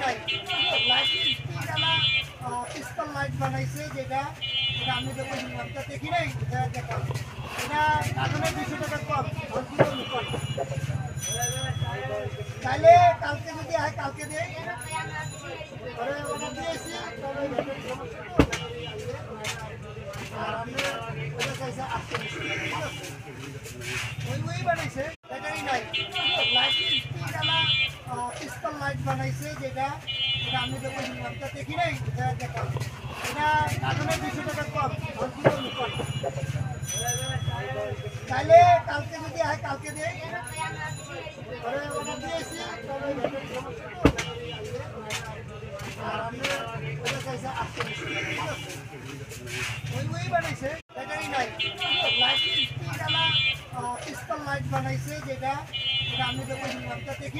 নাই লাইট পিস্তল লাইট বানাইছে যেটা এটা আমি যখন নামটা দেখি নাই দেখা এটা কার্টুনে 200 টাকা কম তাহলে কালকে যদি হয় কালকে দেয় অর্ডার দিয়েছি আর আমি ওটা চাইছে 800 ওই বানাইছে ব্যাটারি নাই লাইট পিস্তল লাইট বানাইছে যেটা এটা আমি যখন নামটা দেখি নাই দেখা এটা কার্টুনে 200 টাকা কম তাহলে কালকে যদি হয় কালকে দেয় অর্ডার দিয়েছি আর আমি ওটা চাইছে 800 ওই বানাইছে ব্যাটারি নাই লাইট পিস্তল লাইট বানাইছে যেটা এটা আমি যখন নামটা দেখি